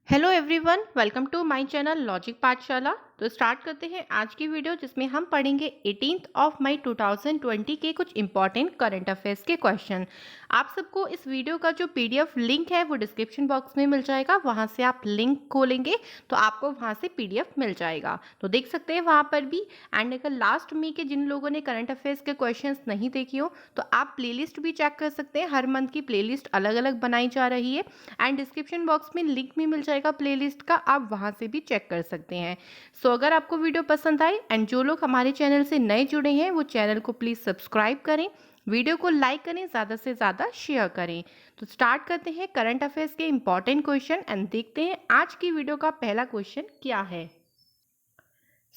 Hello everyone, welcome to my channel logic Pathshala. तो start करते हैं आज की वीडियो, जिसमें हम पढ़ेंगे 18 ऑफ मई 2020 के कुछ इंपॉर्टेंट करंट अफेयर्स के क्वेश्चन। आप सबको इस वीडियो का जो पीडीएफ लिंक है वो डिस्क्रिप्शन बॉक्स में मिल जाएगा। वहां से आप लिंक खोलेंगे तो आपको वहां से पीडीएफ मिल जाएगा, तो देख सकते हैं वहां पर भी। एंड अगर लास्ट में के जिन लोगों ने करंट अफेयर्स के क्वेश्चन नहीं देखे हो तो आप प्लेलिस्ट भी चेक कर सकते हैं। हर मंथ की प्लेलिस्ट अलग अलग बनाई जा रही है एंड डिस्क्रिप्शन बॉक्स में लिंक भी मिल जाएगा प्लेलिस्ट का, आप वहां से भी चेक कर सकते हैं। सो अगर आपको वीडियो पसंद आए एंड जो लोग हमारे चैनल से नए जुड़े हैं वो चैनल को प्लीज सब्सक्राइब करें, वीडियो को लाइक करें, ज़्यादा से ज़्यादा शेयर करें। तो स्टार्ट करते हैं करंट अफेयर्स के इंपॉर्टेंट क्वेश्चन एंड देखते हैं आज की वीडियो का पहला क्वेश्चन क्या है।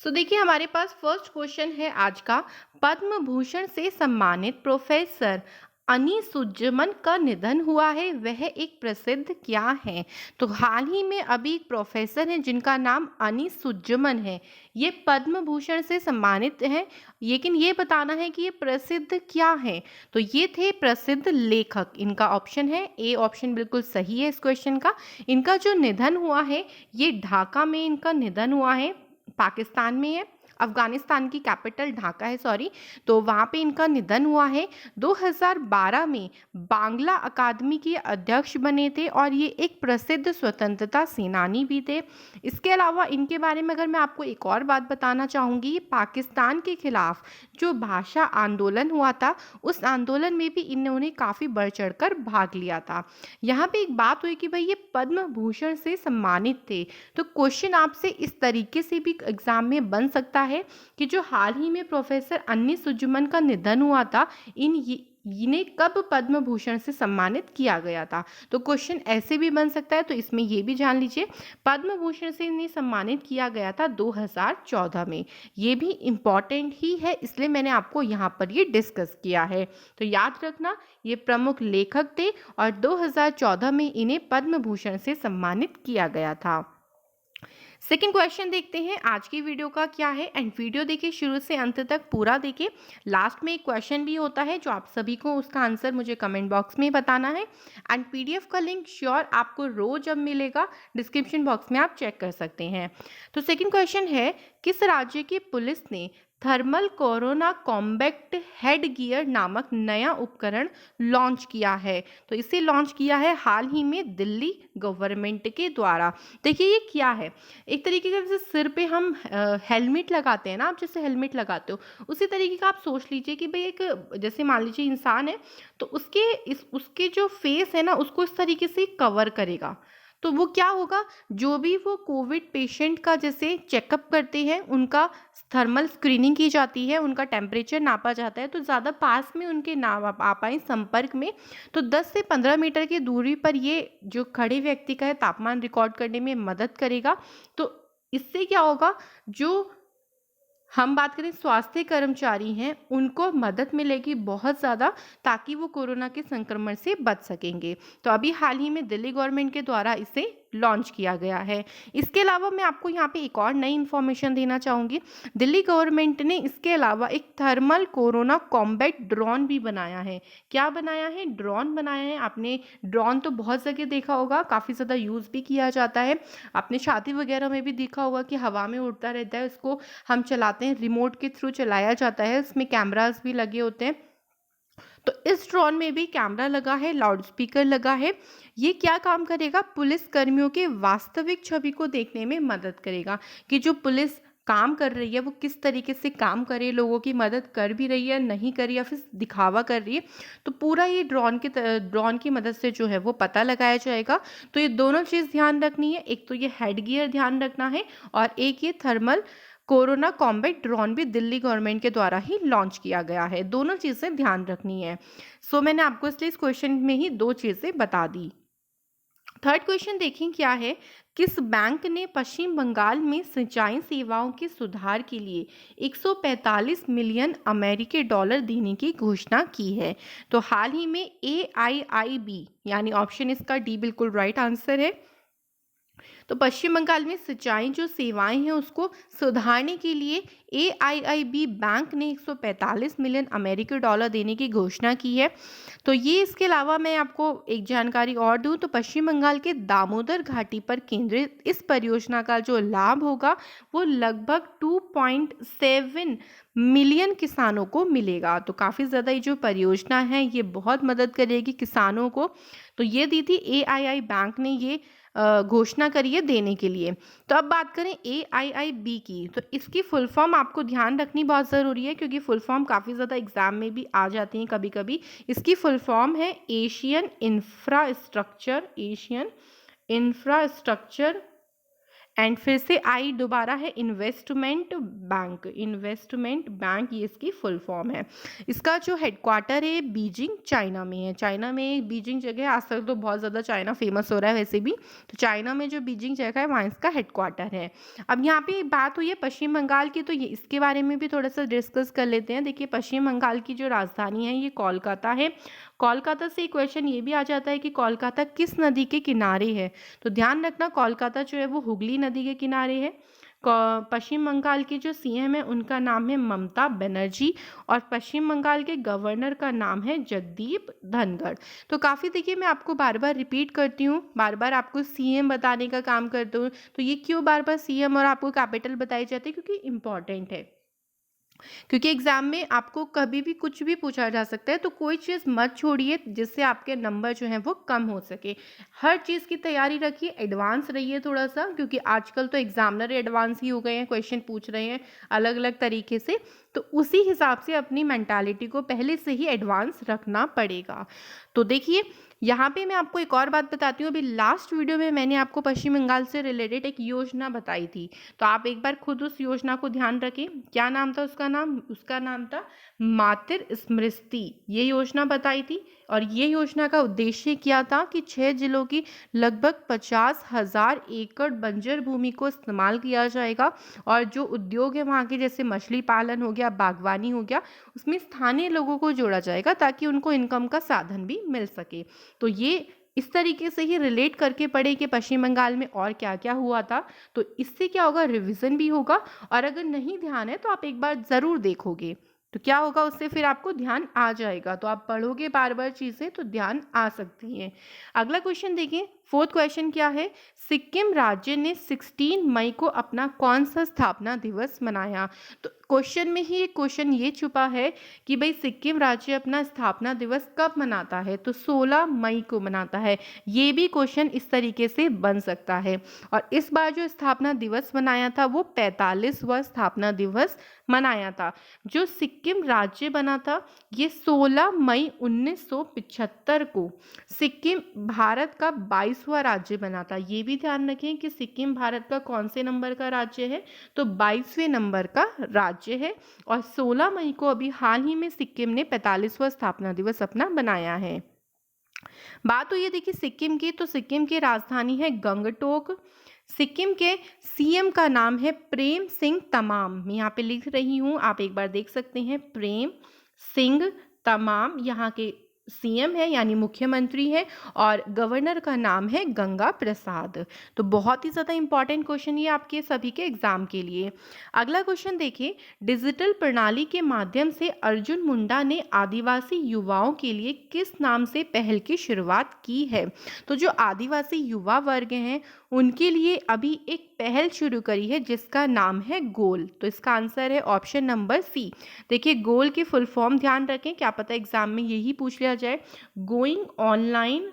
देखिए हमारे पास फर्स्ट क्वेश्चन है आज का। पद्म भूषण से सम्मानित प्रोफेसर अनी सुज्जमन का निधन हुआ है, वह एक प्रसिद्ध क्या है? तो हाल ही में अभी एक प्रोफेसर हैं जिनका नाम अनी सुज्जमन है। ये पद्म भूषण से सम्मानित हैं, लेकिन ये बताना है कि ये प्रसिद्ध क्या है। तो ये थे प्रसिद्ध लेखक, इनका ऑप्शन है ए ऑप्शन बिल्कुल सही है इस क्वेश्चन का। इनका जो निधन हुआ है ये ढाका में इनका निधन हुआ है, पाकिस्तान में है, अफगानिस्तान की कैपिटल ढाका है, सॉरी। तो वहाँ पे इनका निधन हुआ है। 2012 में बांग्ला अकादमी के अध्यक्ष बने थे और ये एक प्रसिद्ध स्वतंत्रता सेनानी भी थे। इसके अलावा इनके बारे में अगर मैं आपको एक और बात बताना चाहूँगी, पाकिस्तान के खिलाफ जो भाषा आंदोलन हुआ था उस आंदोलन में भी इन्होंने काफ़ी बढ़ चढ़ कर भाग लिया था। यहाँ पे एक बात हुई कि भाई ये पद्म भूषण से सम्मानित थे, तो क्वेश्चन आपसे इस तरीके से भी एग्जाम में बन सकता है कि जो हाल ही में प्रोफेसर अन्नी सुज्जमन का निधन हुआ था, इन्हें कब पद्म भूषण से सम्मानित किया गया था। तो क्वेश्चन ऐसे भी बन सकता है, तो इसमें ये भी जान लीजिए पद्म भूषण से इन्हें सम्मानित किया गया था 2014 में। ये भी इम्पॉर्टेंट ही है, इसलिए मैंने आपको यहाँ पर ये डिस्कस किया है। तो याद रखना ये प्रमुख लेखक थे और 2014 में इन्हें पद्म भूषण से सम्मानित किया गया था। सेकेंड क्वेश्चन देखते हैं आज की वीडियो का क्या है एंड वीडियो देखिए शुरू से अंत तक पूरा देखिए। लास्ट में एक क्वेश्चन भी होता है जो आप सभी को उसका आंसर मुझे कमेंट बॉक्स में बताना है एंड पीडीएफ का लिंक श्योर आपको रोज अब मिलेगा, डिस्क्रिप्शन बॉक्स में आप चेक कर सकते हैं। तो सेकेंड क्वेश्चन है, किस राज्य की पुलिस ने thermal corona combat head gear नामक नया उपकरण लॉन्च किया है? तो इसे लॉन्च किया है हाल ही में दिल्ली गवर्नमेंट के द्वारा। देखिए ये क्या है, एक तरीके का जैसे सिर पे हम हेलमेट लगाते हैं ना, आप जैसे हेलमेट लगाते हो उसी तरीके का आप सोच लीजिए कि भाई एक जैसे मान लीजिए इंसान है तो उसके जो फेस है ना उसको इस तरीके से कवर करेगा। तो वो क्या होगा, जो भी वो कोविड पेशेंट का जैसे चेकअप करते हैं उनका थर्मल स्क्रीनिंग की जाती है, उनका टेम्परेचर नापा जाता है, तो ज़्यादा पास में उनके ना आ पाए संपर्क में तो 10 से 15 मीटर की दूरी पर ये जो खड़े व्यक्ति का है तापमान रिकॉर्ड करने में मदद करेगा। तो इससे क्या होगा, जो हम बात करें स्वास्थ्य कर्मचारी हैं उनको मदद मिलेगी बहुत ज़्यादा, ताकि वो कोरोना के संक्रमण से बच सकेंगे। तो अभी हाल ही में दिल्ली गवर्नमेंट के द्वारा इसे लॉन्च किया गया है। इसके अलावा मैं आपको यहाँ पे एक और नई इन्फॉर्मेशन देना चाहूँगी। दिल्ली गवर्नमेंट ने इसके अलावा एक थर्मल कोरोना कॉम्बैट ड्रोन भी बनाया है। क्या बनाया है? ड्रोन बनाया है। आपने ड्रोन तो बहुत जगह देखा होगा, काफ़ी ज़्यादा यूज़ भी किया जाता है। आपने शादी वगैरह में भी देखा होगा कि हवा में उड़ता रहता है, उसको हम चलाते हैं, रिमोट के थ्रू चलाया जाता है, उसमें कैमरास भी लगे होते हैं। तो इस ड्रोन में भी कैमरा लगा है, लाउड स्पीकर लगा है। ये क्या काम करेगा, पुलिस कर्मियों के वास्तविक छवि को देखने में मदद करेगा कि जो पुलिस काम कर रही है वो किस तरीके से काम करे, लोगों की मदद कर भी रही है नहीं कर रही है, फिर दिखावा कर रही है। तो पूरा ये ड्रोन की मदद से जो है वो पता लगाया जाएगा। तो ये दोनों चीज़ ध्यान रखनी है, एक तो ये हेड गियर ध्यान रखना है और एक ये थर्मल कोरोना कॉम्बैट ड्रोन भी दिल्ली गवर्नमेंट के द्वारा ही लॉन्च किया गया है। दोनों चीज़ें ध्यान रखनी है। मैंने आपको इसलिए इस क्वेश्चन में ही दो चीज़ें बता दी। थर्ड क्वेश्चन देखें क्या है, किस बैंक ने पश्चिम बंगाल में सिंचाई सेवाओं के सुधार के लिए 145 मिलियन अमेरिकी डॉलर देने की घोषणा की है? तो हाल ही में AIIB, यानी ऑप्शन इसका डी बिल्कुल राइट आंसर है, तो पश्चिम बंगाल में सिंचाई जो सेवाएं हैं उसको सुधारने के लिए AIIB बैंक ने 145 मिलियन अमेरिकी डॉलर देने की घोषणा की है। तो ये इसके अलावा मैं आपको एक जानकारी और दूं तो पश्चिम बंगाल के दामोदर घाटी पर केंद्रित इस परियोजना का जो लाभ होगा वो लगभग 2.7 मिलियन किसानों को मिलेगा। तो काफ़ी ज़्यादा ये जो परियोजना है ये बहुत मदद करेगी किसानों को। तो ये दी थी AII बैंक ने ये घोषणा करी है देने के लिए। तो अब बात करें AIIB की, तो इसकी फुल फॉर्म आपको ध्यान रखनी बहुत ज़रूरी है क्योंकि फुल फॉर्म काफ़ी ज़्यादा एग्जाम में भी आ जाती हैं कभी कभी। इसकी फुल फॉर्म है एशियन इंफ्रास्ट्रक्चर एंड फिर से आई दोबारा है इन्वेस्टमेंट बैंक, ये इसकी फुल फॉर्म है। इसका जो हेडक्वार्टर है बीजिंग चाइना में है। चाइना में बीजिंग जगह आजकल तो बहुत ज़्यादा चाइना फेमस हो रहा है वैसे भी, तो चाइना में जो बीजिंग जगह है वहाँ इसका हेडक्वार्टर है। अब यहाँ पे बात हुई है पश्चिम बंगाल की, तो ये इसके बारे में भी थोड़ा सा डिस्कस कर लेते हैं। देखिए पश्चिम बंगाल की जो राजधानी है ये कोलकाता है। कोलकाता से क्वेश्चन ये भी आ जाता है कि कोलकाता किस नदी के किनारे है। तो ध्यान रखना कोलकाता जो है वो हुगली नदी के किनारे है। पश्चिम बंगाल की जो CM है उनका नाम है ममता बनर्जी और पश्चिम बंगाल के गवर्नर का नाम है जगदीप धनखड़। तो काफ़ी देखिए मैं आपको बार बार रिपीट करती हूँ, बार बार आपको CM बताने का काम करती हूँ। तो ये क्यों बार बार CM और आपको कैपिटल बताई जाती है, क्योंकि इम्पॉर्टेंट है, क्योंकि एग्जाम में आपको कभी भी कुछ भी पूछा जा सकता है। तो कोई चीज़ मत छोड़िए जिससे आपके नंबर जो हैं वो कम हो सके। हर चीज़ की तैयारी रखिए, एडवांस रहिए थोड़ा सा, क्योंकि आजकल तो एग्जामिनर एडवांस ही हो गए हैं, क्वेश्चन पूछ रहे हैं अलग अलग तरीके से। तो उसी हिसाब से अपनी मेंटालिटी को पहले से ही एडवांस रखना पड़ेगा। तो देखिए यहाँ पे मैं आपको एक और बात बताती हूँ। अभी लास्ट वीडियो में मैंने आपको पश्चिम बंगाल से रिलेटेड एक योजना बताई थी, तो आप एक बार खुद उस योजना को ध्यान रखें। क्या नाम था उसका नाम था मातृ स्मृति। ये योजना बताई थी और ये योजना का उद्देश्य क्या था कि 6 जिलों की लगभग 50,000 एकड़ बंजर भूमि को इस्तेमाल किया जाएगा और जो उद्योग है वहाँ के, जैसे मछली पालन हो गया, बागवानी हो गया, उसमें स्थानीय लोगों को जोड़ा जाएगा ताकि उनको इनकम का साधन भी मिल सके। तो ये इस तरीके से ही रिलेट करके पढ़े कि पश्चिम बंगाल में और क्या क्या हुआ था। तो इससे क्या होगा, रिवीजन भी होगा, और अगर नहीं ध्यान है तो आप एक बार ज़रूर देखोगे तो क्या होगा, उससे फिर आपको ध्यान आ जाएगा। तो आप पढ़ोगे बार बार चीज़ें तो ध्यान आ सकती हैं। अगला क्वेश्चन देखिए, 4th क्वेश्चन क्या है, सिक्किम राज्य ने 16 मई को अपना कौन सा स्थापना दिवस मनाया। तो क्वेश्चन में ही एक क्वेश्चन ये छुपा है कि भाई सिक्किम राज्य अपना स्थापना दिवस कब मनाता है, तो 16 मई को मनाता है। ये भी क्वेश्चन इस तरीके से बन सकता है। और इस बार जो स्थापना दिवस मनाया था वो 45वां स्थापना दिवस मनाया था। जो सिक्किम राज्य बना था ये 16 मई 1975 को सिक्किम भारत का 22वां राज्य बना था। ये भी ध्यान रखें कि सिक्किम भारत का कौन से नंबर का राज्य है, तो 22वें नंबर का राज्य है। और 16 मई को अभी हाल ही में सिक्किम ने 45वां स्थापना दिवस अपना बनाया है। बात हुई है देखिए सिक्किम की, तो सिक्किम की राजधानी है गंगटोक। सिक्किम के CM का नाम है प्रेम सिंह तमाम। मैं यहाँ पे लिख रही हूँ, आप एक बार देख सकते हैं, प्रेम सिंह तमाम यहाँ के CM है यानी मुख्यमंत्री है, और गवर्नर का नाम है गंगा प्रसाद। तो बहुत ही ज़्यादा इंपॉर्टेंट क्वेश्चन ये आपके सभी के एग्जाम के लिए। अगला क्वेश्चन देखिए, डिजिटल प्रणाली के माध्यम से अर्जुन मुंडा ने आदिवासी युवाओं के लिए किस नाम से पहल की शुरुआत की है। तो जो आदिवासी युवा वर्ग हैं उनके लिए अभी एक पहल शुरू करी है जिसका नाम है गोल। तो इसका आंसर है ऑप्शन नंबर C। देखिए गोल की फुल फॉर्म ध्यान रखें, क्या पता एग्जाम में यही पूछ लिया जाए, गोइंग ऑनलाइन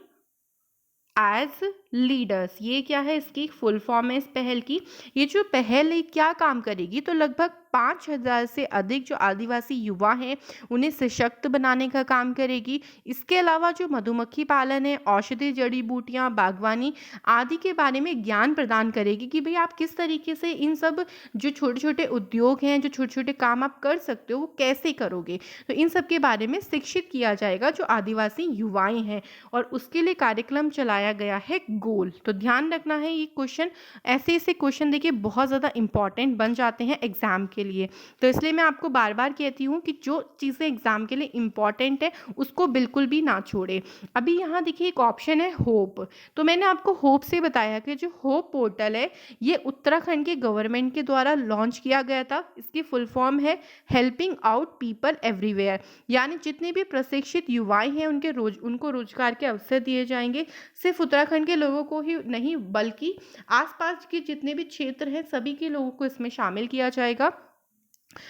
एज लीडर्स। ये क्या है, इसकी फुल फॉर्म है इस पहल की। ये जो पहल है क्या काम करेगी, तो लगभग 5,000 से अधिक जो आदिवासी युवा हैं उन्हें सशक्त बनाने का काम करेगी। इसके अलावा जो मधुमक्खी पालन है, औषधि जड़ी बूटियां, बागवानी आदि के बारे में ज्ञान प्रदान करेगी कि भाई आप किस तरीके से इन सब जो छोटे छोटे उद्योग हैं, जो छोटे छोटे काम आप कर सकते हो वो कैसे करोगे। तो इन सब के बारे में शिक्षित किया जाएगा जो आदिवासी युवाएं हैं, और उसके लिए कार्यक्रम चलाया गया है गोल। तो ध्यान रखना है ये क्वेश्चन, ऐसे ऐसे क्वेश्चन देखिए बहुत ज़्यादा इंपॉर्टेंट बन जाते हैं एग्जाम के लिए। तो इसलिए मैं आपको बार बार कहती हूँ कि जो चीज़ें एग्जाम के लिए इंपॉर्टेंट है उसको बिल्कुल भी ना छोड़े। अभी यहाँ देखिए एक ऑप्शन है होप। तो मैंने आपको होप से बताया कि जो होप पोर्टल है ये उत्तराखंड के गवर्नमेंट के द्वारा लॉन्च किया गया था। इसकी फुल फॉर्म है हेल्पिंग आउट पीपल एवरीवेयर, यानी जितने भी प्रशिक्षित युवाएं हैं उनको रोजगार के अवसर दिए जाएंगे। सिर्फ उत्तराखंड के लोगों को ही नहीं बल्कि आसपास के जितने भी क्षेत्र हैं सभी के लोगों को इसमें शामिल किया जाएगा।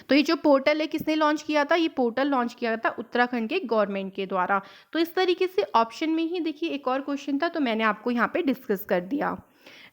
तो ये जो पोर्टल है किसने लॉन्च किया था? ये पोर्टल लॉन्च किया था उत्तराखंड के गवर्नमेंट के द्वारा। तो इस तरीके से ऑप्शन में ही देखिए एक और क्वेश्चन था, तो मैंने आपको यहाँ पे डिस्कस कर दिया।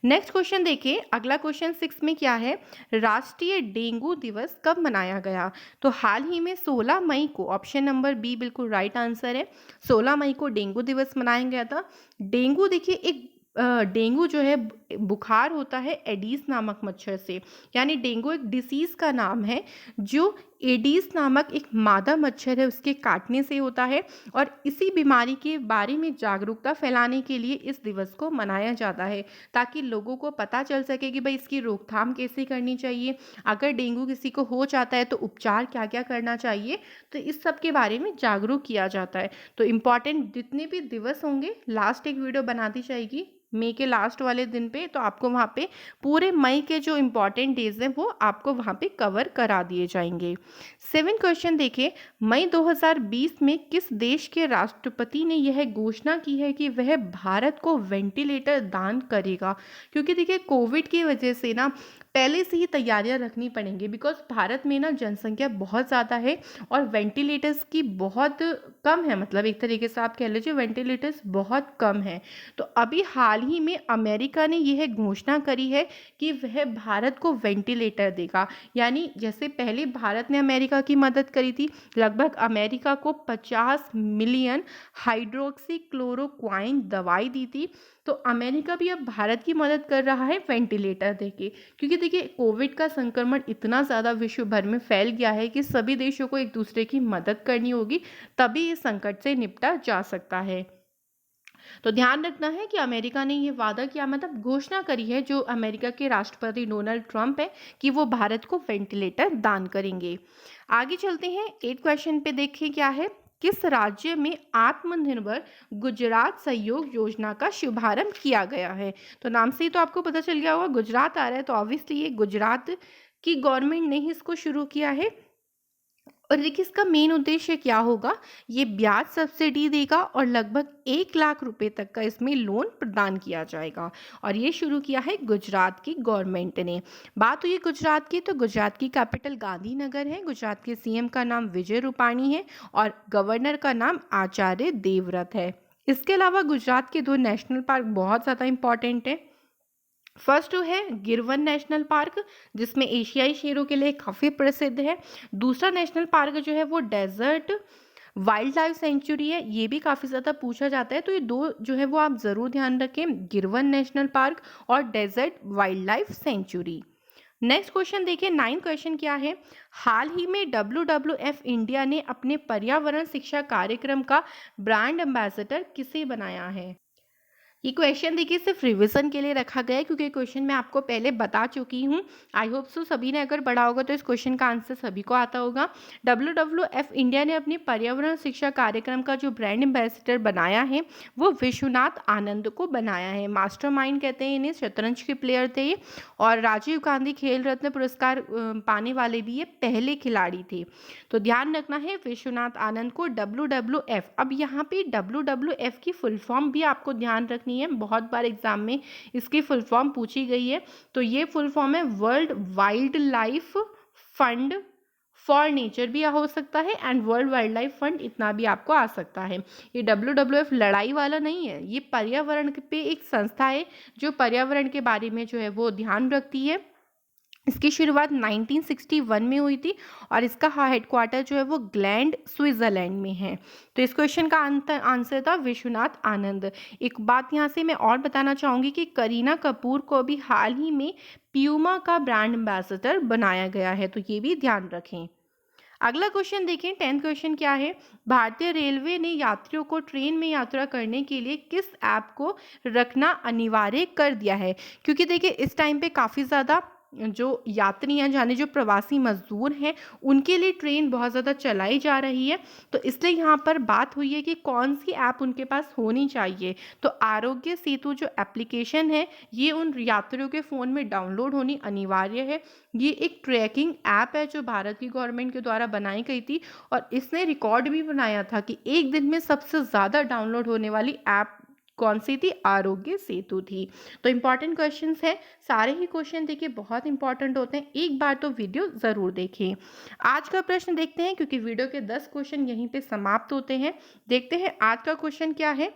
नेक्स्ट क्वेश्चन देखिए, अगला क्वेश्चन 6 में क्या है, राष्ट्रीय डेंगू दिवस कब मनाया गया? तो हाल ही में 16 मई को, ऑप्शन नंबर बी बिल्कुल राइट आंसर है, 16 मई को डेंगू दिवस मनाया गया था। डेंगू देखिए एक डेंगू जो है बुखार होता है एडीज नामक मच्छर से, यानी डेंगू एक डिसीज का नाम है जो एडीज नामक एक मादा मच्छर है उसके काटने से होता है। और इसी बीमारी के बारे में जागरूकता फैलाने के लिए इस दिवस को मनाया जाता है, ताकि लोगों को पता चल सके कि भाई इसकी रोकथाम कैसे करनी चाहिए, अगर डेंगू किसी को हो जाता है तो उपचार क्या क्या करना चाहिए। तो इस सब के बारे में जागरूक किया जाता है। तो इम्पॉर्टेंट जितने भी दिवस होंगे लास्ट एक वीडियो बना दी जाएगी मई के लास्ट वाले दिन पे, तो आपको वहाँ पे पूरे मई के जो इम्पॉर्टेंट डेज हैं वो आपको वहाँ पे कवर करा दिए जाएंगे। 7 क्वेश्चन देखिए, मई 2020 में किस देश के राष्ट्रपति ने यह घोषणा की है कि वह भारत को वेंटिलेटर दान करेगा? क्योंकि देखिए कोविड की वजह से ना पहले से ही तैयारियां रखनी पड़ेंगी, बिकॉज भारत में ना जनसंख्या बहुत ज़्यादा है और वेंटिलेटर्स की बहुत कम है, मतलब एक तरीके से आप कह लीजिए वेंटिलेटर्स बहुत कम है। तो अभी हाल ही में अमेरिका ने यह घोषणा करी है कि वह भारत को वेंटिलेटर देगा, यानी जैसे पहले भारत ने अमेरिका की मदद करी थी, लगभग अमेरिका को 50 मिलियन हाइड्रोक्सी क्लोरोक्वाइन दवाई दी थी, तो अमेरिका भी अब भारत की मदद कर रहा है वेंटिलेटर देके। क्योंकि देखिए कोविड का संक्रमण इतना ज़्यादा विश्व भर में फैल गया है कि सभी देशों को एक दूसरे की मदद करनी होगी, तभी इस संकट से निपटा जा सकता है। तो ध्यान रखना है कि अमेरिका ने ये वादा किया, मतलब घोषणा करी है जो अमेरिका के राष्ट्रपति डोनाल्ड ट्रंप है कि वो भारत को वेंटिलेटर दान करेंगे। आगे चलते हैं 8 क्वेश्चन पे, देखें क्या है, किस राज्य में आत्मनिर्भर गुजरात सहयोग योजना का शुभारंभ किया गया है? तो नाम से ही तो आपको पता चल गया होगा गुजरात आ रहा है, तो ऑब्वियसली ये गुजरात की गवर्नमेंट ने ही इसको शुरू किया है। और देखिए इसका मेन उद्देश्य क्या होगा, ये ब्याज सब्सिडी देगा और लगभग 1 लाख रुपए तक का इसमें लोन प्रदान किया जाएगा। और ये शुरू किया है गुजरात की गवर्नमेंट ने। बात हुई गुजरात की, तो गुजरात की कैपिटल गांधीनगर है, गुजरात के सीएम का नाम विजय रूपाणी है और गवर्नर का नाम आचार्य देवव्रत है। इसके अलावा गुजरात के 2 नेशनल पार्क बहुत ज़्यादा इंपॉर्टेंट है। फर्स्ट जो है गिरवन नेशनल पार्क, जिसमें एशियाई शेरों के लिए काफ़ी प्रसिद्ध है। दूसरा नेशनल पार्क जो है वो डेजर्ट वाइल्ड लाइफ सेंचुरी है, ये भी काफ़ी ज़्यादा पूछा जाता है, तो ये 2 जो है वो आप ज़रूर ध्यान रखें, गिरवन नेशनल पार्क और desert wildlife sanctuary. Next question देखिए, 9 क्वेश्चन क्या है, हाल ही में WWF इंडिया ने अपने पर्यावरण शिक्षा कार्यक्रम का ब्रांड एम्बेसडर किसे बनाया है? ये क्वेश्चन देखिए सिर्फ रिवीजन के लिए रखा गया है, क्योंकि क्वेश्चन मैं आपको पहले बता चुकी हूँ। आई होप सो सभी ने अगर पढ़ा होगा तो इस क्वेश्चन का आंसर सभी को आता होगा। WWF इंडिया ने अपने पर्यावरण शिक्षा कार्यक्रम का जो ब्रांड एम्बेसडर बनाया है वो विश्वनाथ आनंद को बनाया है। मास्टरमाइंड कहते हैं इन्हें, शतरंज के प्लेयर थे ये, और राजीव गांधी खेल रत्न पुरस्कार पाने वाले भी ये पहले खिलाड़ी थे। तो ध्यान रखना है विश्वनाथ आनंद को WWF। अब यहाँ पे WWF की फुल फॉर्म भी आपको ध्यान रखनी है, बहुत बार एग्जाम में इसकी फुल फॉर्म पूछी गई है। तो ये फुल फॉर्म है world wild life fund for nature भी हो सकता है, and world wild life fund, इतना भी आपको आ सकता है। ये WWF लड़ाई वाला नहीं है, ये पर्यावरण पे एक संस्था है जो पर्यावरण के बारे में जो है वो ध्यान रखती है। इसकी शुरुआत 1961 में हुई थी और इसका हेडक्वार्टर जो है वो ग्लैंड स्विट्जरलैंड में है। तो इस क्वेश्चन का आंसर था विश्वनाथ आनंद। एक बात यहाँ से मैं और बताना चाहूँगी कि करीना कपूर को भी हाल ही में प्यूमा का ब्रांड एम्बेसडर बनाया गया है, तो ये भी ध्यान रखें। अगला क्वेश्चन देखें, 10th क्वेश्चन क्या है। भारतीय रेलवे ने यात्रियों को ट्रेन में यात्रा करने के लिए किस ऐप को रखना अनिवार्य कर दिया है? क्योंकि देखिए इस टाइम पे काफ़ी ज़्यादा जो यात्री हैं, यानी जो प्रवासी मजदूर हैं, उनके लिए ट्रेन बहुत ज़्यादा चलाई जा रही है। तो इसलिए यहाँ पर बात हुई है कि कौन सी ऐप उनके पास होनी चाहिए। तो आरोग्य सेतु जो एप्लीकेशन है, ये उन यात्रियों के फ़ोन में डाउनलोड होनी अनिवार्य है। ये एक ट्रैकिंग ऐप है जो भारत की गवर्नमेंट के द्वारा बनाई गई थी, और इसने रिकॉर्ड भी बनाया था कि एक दिन में सबसे ज़्यादा डाउनलोड होने वाली ऐप कौन सी थी? आरोग्य सेतु थी। तो इंपॉर्टेंट क्वेश्चंस हैं, सारे ही क्वेश्चन देखिए बहुत इंपॉर्टेंट होते हैं, एक बार तो वीडियो ज़रूर देखें। आज का प्रश्न देखते हैं, क्योंकि वीडियो के 10 क्वेश्चन यहीं पे समाप्त होते हैं। देखते हैं आज का क्वेश्चन क्या है।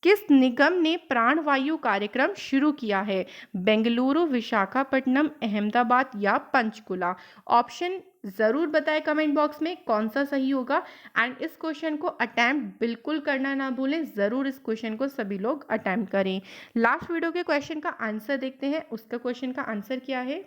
किस निगम ने प्राणवायु कार्यक्रम शुरू किया है? बेंगलुरु, विशाखापट्टनम, अहमदाबाद या पंचकुला? ऑप्शन ज़रूर बताएं कमेंट बॉक्स में कौन सा सही होगा। एंड इस क्वेश्चन को अटैम्प्ट बिल्कुल करना ना भूलें, ज़रूर इस क्वेश्चन को सभी लोग अटैम्प्ट करें। लास्ट वीडियो के क्वेश्चन का आंसर देखते हैं, उसका क्वेश्चन का आंसर क्या है।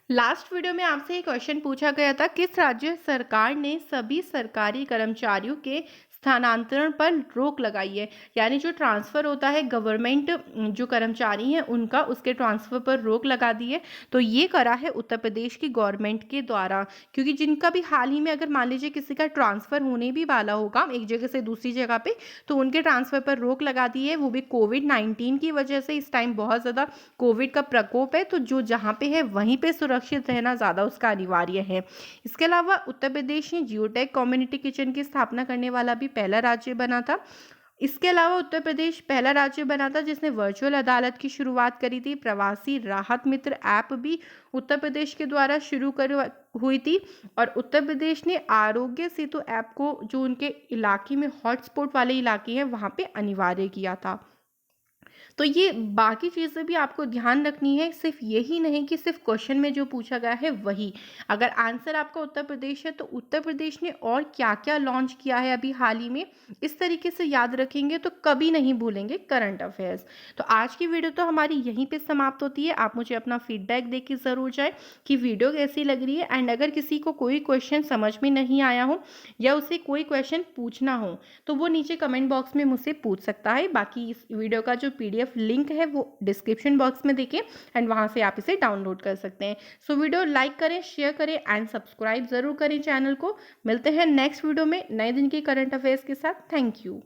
लास्ट वीडियो में आपसे एक क्वेश्चन पूछा गया था, किस राज्य सरकार ने सभी सरकारी कर्मचारियों के स्थानांतरण पर रोक लगाई है? यानी जो ट्रांसफ़र होता है गवर्नमेंट जो कर्मचारी हैं उनका, उसके ट्रांसफ़र पर रोक लगा दी है। तो ये करा है उत्तर प्रदेश की गवर्नमेंट के द्वारा, क्योंकि जिनका भी हाल ही में अगर मान लीजिए किसी का ट्रांसफ़र होने भी वाला होगा एक जगह से दूसरी जगह पे, तो उनके ट्रांसफ़र पर रोक लगा दी है, वो भी कोविड-19 की वजह से। इस टाइम बहुत ज़्यादा कोविड का प्रकोप है, तो जो जहाँ पे है वहीं पे सुरक्षित रहना ज़्यादा उसका अनिवार्य है। इसके अलावा उत्तर प्रदेश ने जियोटेक कम्युनिटी किचन की स्थापना करने वाला भी पहला राज्य बना था। इसके अलावा उत्तर प्रदेश पहला राज्य बना था जिसने वर्चुअल अदालत की शुरुआत करी थी। प्रवासी राहत मित्र ऐप भी उत्तर प्रदेश के द्वारा शुरू कर हुई थी, और उत्तर प्रदेश ने आरोग्य सेतु ऐप को जो उनके इलाके में हॉटस्पॉट वाले इलाके हैं वहाँ पे अनिवार्य किया था। तो ये बाकी चीज़ें भी आपको ध्यान रखनी है, सिर्फ यही नहीं कि सिर्फ क्वेश्चन में जो पूछा गया है वही। अगर आंसर आपका उत्तर प्रदेश है तो उत्तर प्रदेश ने और क्या क्या लॉन्च किया है अभी हाल ही में, इस तरीके से याद रखेंगे तो कभी नहीं भूलेंगे करंट अफेयर्स। तो आज की वीडियो तो हमारी यहीं पे समाप्त होती है। आप मुझे अपना फीडबैक दे के ज़रूर जाएँ कि वीडियो कैसी लग रही है, एंड अगर किसी को कोई क्वेश्चन समझ में नहीं आया हो या उसे कोई क्वेश्चन पूछना हो तो वो नीचे कमेंट बॉक्स में मुझसे पूछ सकता है। बाकी इस वीडियो का जो PDF लिंक है वो डिस्क्रिप्शन बॉक्स में देखें, एंड वहाँ से आप इसे डाउनलोड कर सकते हैं। सो वीडियो लाइक करें, शेयर करें एंड सब्सक्राइब ज़रूर करें चैनल को। मिलते हैं नेक्स्ट वीडियो में नए दिन के करंट अफेयर्स के साथ। Thank you.